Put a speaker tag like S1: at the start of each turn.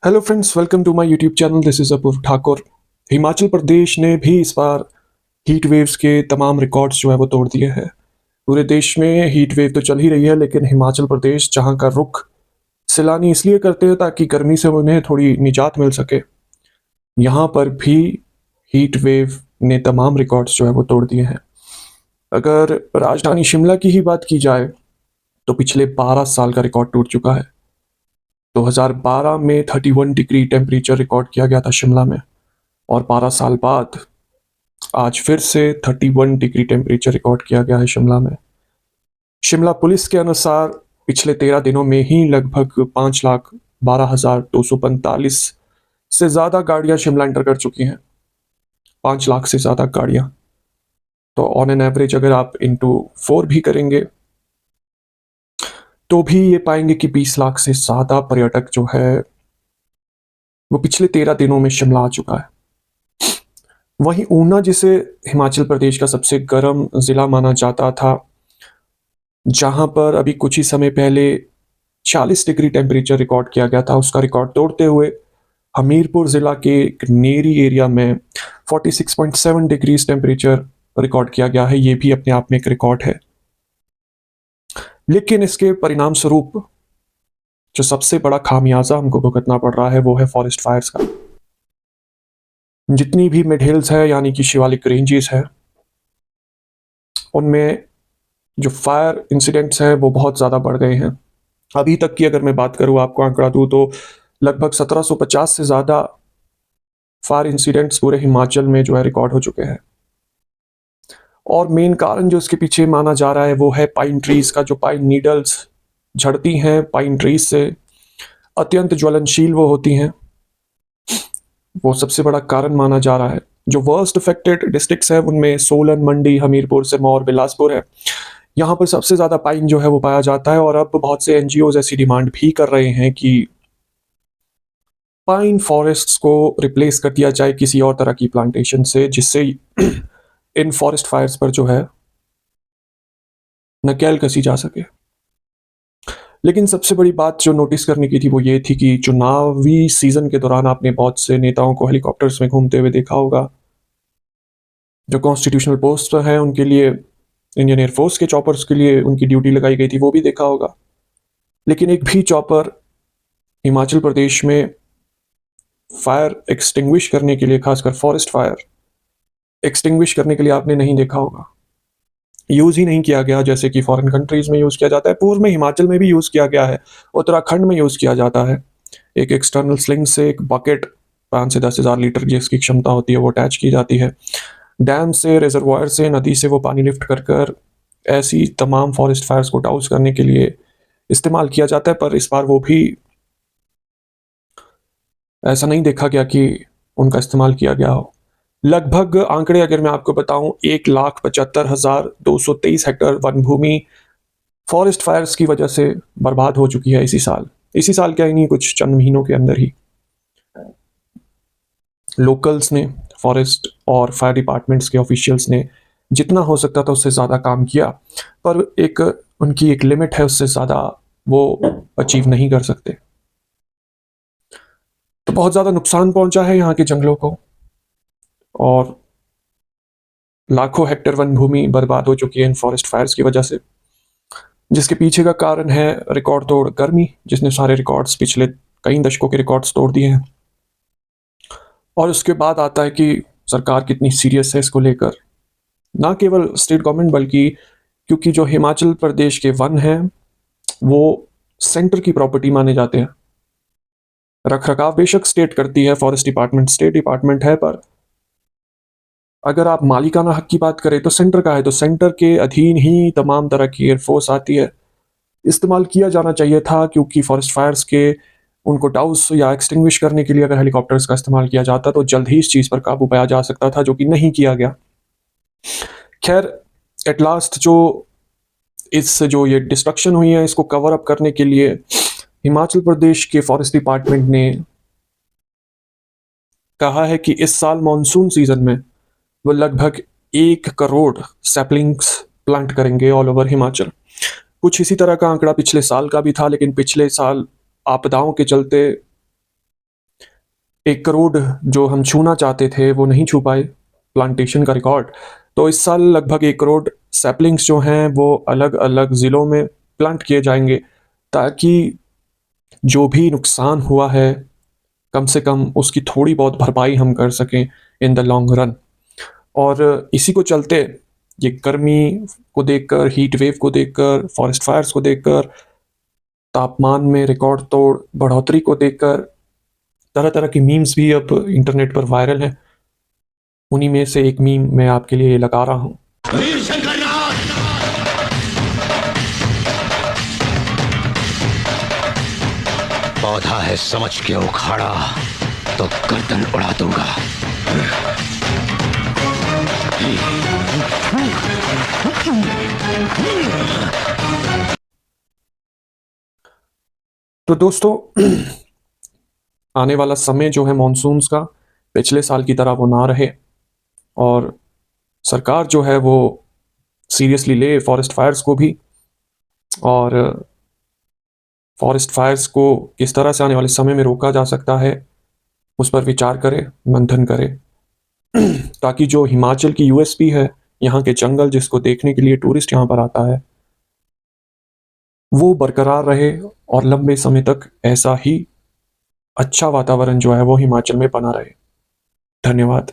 S1: Hello friends, welcome to my YouTube channel. This is Apoorv Thakur. Himachal Pradesh ने भी इस बार हीट वेव्स के तमाम रिकॉर्ड्स जो है वो तोड़ दिए हैं। पूरे देश में हीट वेव तो चल ही रही है, लेकिन हिमाचल प्रदेश जहां का रुख सैलानी इसलिए करते हैं ताकि गर्मी से उन्हें थोड़ी निजात मिल सके, यहाँ पर भी हीट वेव ने तमाम रिकॉर्ड्स जो है वो तोड़ दिए हैं। अगर राजधानी शिमला की ही बात की जाए तो पिछले 12 साल का रिकॉर्ड टूट चुका है। 2012 में 31 डिग्री टेम्परेचर रिकॉर्ड किया गया था शिमला में, और 12 साल बाद आज फिर से 31 डिग्री टेम्परेचर रिकॉर्ड किया गया है शिमला में। शिमला पुलिस के अनुसार पिछले 13 दिनों में ही लगभग 5,12,245 से ज़्यादा गाड़ियां शिमला एंटर कर चुकी हैं। 5 लाख से ज़्यादा गाड़ियां। तो ऑन एन एवरेज अगर आप इंटू 4 भी करेंगे तो भी ये पाएंगे कि 20 लाख से ज़्यादा पर्यटक जो है वो पिछले 13 दिनों में शिमला आ चुका है। वहीं ऊना, जिसे हिमाचल प्रदेश का सबसे गर्म जिला माना जाता था, जहां पर अभी कुछ ही समय पहले 40 डिग्री टेम्परेचर रिकॉर्ड किया गया था, उसका रिकॉर्ड तोड़ते हुए हमीरपुर जिला के नेरी एरिया में 46.7 डिग्रीज टेम्परेचर रिकॉर्ड किया गया है। ये भी अपने आप में एक रिकॉर्ड है। लेकिन इसके परिणाम स्वरूप जो सबसे बड़ा खामियाजा हमको भुगतना पड़ रहा है वो है फॉरेस्ट फायर्स का। जितनी भी मिड हिल्स है यानी कि शिवालिक रेंजेस है, उनमें जो फायर इंसिडेंट्स हैं वो बहुत ज़्यादा बढ़ गए हैं। अभी तक की अगर मैं बात करूँ, आपको आंकड़ा दूँ, तो लगभग 1750 से ज़्यादा फायर इंसिडेंट्स पूरे हिमाचल में जो है रिकॉर्ड हो चुके हैं। और मेन कारण जो इसके पीछे माना जा रहा है वो है पाइन ट्रीज का। जो पाइन नीडल्स झड़ती हैं पाइन ट्रीज से, अत्यंत ज्वलनशील वो होती हैं, वो सबसे बड़ा कारण माना जा रहा है। जो वर्स्ट अफेक्टेड डिस्ट्रिक्ट्स हैं उनमें सोलन, मंडी, हमीरपुर, सिरमौर, बिलासपुर है। यहाँ पर सबसे ज़्यादा पाइन जो है वो पाया जाता है। और अब बहुत से एनजीओज ऐसी डिमांड भी कर रहे हैं कि पाइन फॉरेस्ट्स को रिप्लेस कर दिया जाए किसी और तरह की प्लांटेशन से, जिससे इन फॉरेस्ट फायर्स पर जो है नकेल कसी जा सके। लेकिन सबसे बड़ी बात जो नोटिस करने की थी वो ये थी कि चुनावी सीजन के दौरान आपने बहुत से नेताओं को हेलीकॉप्टर्स में घूमते हुए देखा होगा। जो कॉन्स्टिट्यूशनल पोस्ट हैं उनके लिए, इंडियन एयरफोर्स के चॉपर्स के लिए उनकी ड्यूटी लगाई गई थी, वो भी देखा होगा। लेकिन एक भी चॉपर हिमाचल प्रदेश में फायर एक्सटिंग्विश करने के लिए, खासकर फॉरेस्ट फायर एक्सटिंग्विश करने के लिए आपने नहीं देखा होगा। यूज़ ही नहीं किया गया जैसे कि फॉरेन कंट्रीज में यूज़ किया जाता है। पूर्व में हिमाचल में भी यूज़ किया गया है, उत्तराखंड में यूज़ किया जाता है। एक एक्सटर्नल स्लिंग से एक बकेट 5 से 10,000 लीटर जिसकी क्षमता होती है वो अटैच की जाती है। डैम से, रिजर्वायर से, नदी से वो पानी लिफ्ट कर कर ऐसी तमाम फॉरेस्ट फायर्स को डाउस करने के लिए इस्तेमाल किया जाता है। पर इस बार वो भी ऐसा नहीं देखा गया कि उनका इस्तेमाल किया गया हो। लगभग आंकड़े अगर मैं आपको बताऊं, 1,75,223 हेक्टेयर वन भूमि फॉरेस्ट फायर्स की वजह से बर्बाद हो चुकी है इसी साल क्या ही नहीं, कुछ चंद महीनों के अंदर ही। लोकल्स ने, फॉरेस्ट और फायर डिपार्टमेंट्स के ऑफिशियल्स ने जितना हो सकता था उससे ज़्यादा काम किया, पर एक उनकी एक लिमिट है, उससे ज़्यादा वो अचीव नहीं कर सकते। तो बहुत ज़्यादा नुकसान पहुंचा है यहाँ के जंगलों को, और लाखों हेक्टेयर वन भूमि बर्बाद हो चुकी है इन फॉरेस्ट फायर्स की वजह से, जिसके पीछे का कारण है रिकॉर्ड तोड़ गर्मी, जिसने सारे रिकॉर्ड्स, पिछले कई दशकों के रिकॉर्ड्स तोड़ दिए हैं। और उसके बाद आता है कि सरकार कितनी सीरियस है इसको लेकर। ना केवल स्टेट गवर्नमेंट, बल्कि क्योंकि जो हिमाचल प्रदेश के वन हैं वो सेंटर की प्रॉपर्टी माने जाते हैं। रख रखाव बेशक स्टेट करती है, फॉरेस्ट डिपार्टमेंट स्टेट डिपार्टमेंट है, पर अगर आप मालिकाना हक की बात करें तो सेंटर का है, तो सेंटर के अधीन ही तमाम तरह की एयरफोर्स आती है। इस्तेमाल किया जाना चाहिए था, क्योंकि फॉरेस्ट फायर्स के उनको डाउस या एक्सटिंग्विश करने के लिए अगर हेलीकॉप्टर्स का इस्तेमाल किया जाता तो जल्द ही इस चीज़ पर काबू पाया जा सकता था, जो कि नहीं किया गया। खैर, एट लास्ट जो ये डिस्ट्रक्शन हुई है इसको कवर अप करने के लिए हिमाचल प्रदेश के फॉरेस्ट डिपार्टमेंट ने कहा है कि इस साल मॉनसून सीजन में वो लगभग 1 करोड़ सैपलिंग्स प्लांट करेंगे ऑल ओवर हिमाचल। कुछ इसी तरह का आंकड़ा पिछले साल का भी था, लेकिन पिछले साल आपदाओं के चलते 1 करोड़ जो हम छूना चाहते थे वो नहीं छू पाए प्लांटेशन का रिकॉर्ड। तो इस साल लगभग 1 करोड़ सैपलिंग्स जो हैं वो अलग अलग ज़िलों में प्लांट किए जाएंगे, ताकि जो भी नुकसान हुआ है कम से कम उसकी थोड़ी बहुत भरपाई हम कर सकें इन द लॉन्ग रन। और इसी को चलते ये गर्मी को देखकर, हीट वेव को देखकर, फॉरेस्ट फायर्स को देखकर, तापमान में रिकॉर्ड तोड़ बढ़ोतरी को देखकर तरह तरह की मीम्स भी अब इंटरनेट पर वायरल हैं। उन्हीं में से एक मीम मैं आपके लिए लगा रहा हूँ।
S2: वीर शंकरनाथ, पौधा है समझ के उखाड़ा तो गर्दन उड़ा दूंगा।
S1: तो दोस्तों आने वाला समय जो है मॉनसून्स का पिछले साल की तरह वो ना रहे, और सरकार जो है वो सीरियसली ले फॉरेस्ट फायर्स को भी, और फॉरेस्ट फायर्स को किस तरह से आने वाले समय में रोका जा सकता है उस पर विचार करे, मंथन करे, ताकि जो हिमाचल की यूएसपी है, यहाँ के जंगल जिसको देखने के लिए टूरिस्ट यहाँ पर आता है, वो बरकरार रहे और लंबे समय तक ऐसा ही अच्छा वातावरण जो है वो हिमाचल में बना रहे। धन्यवाद।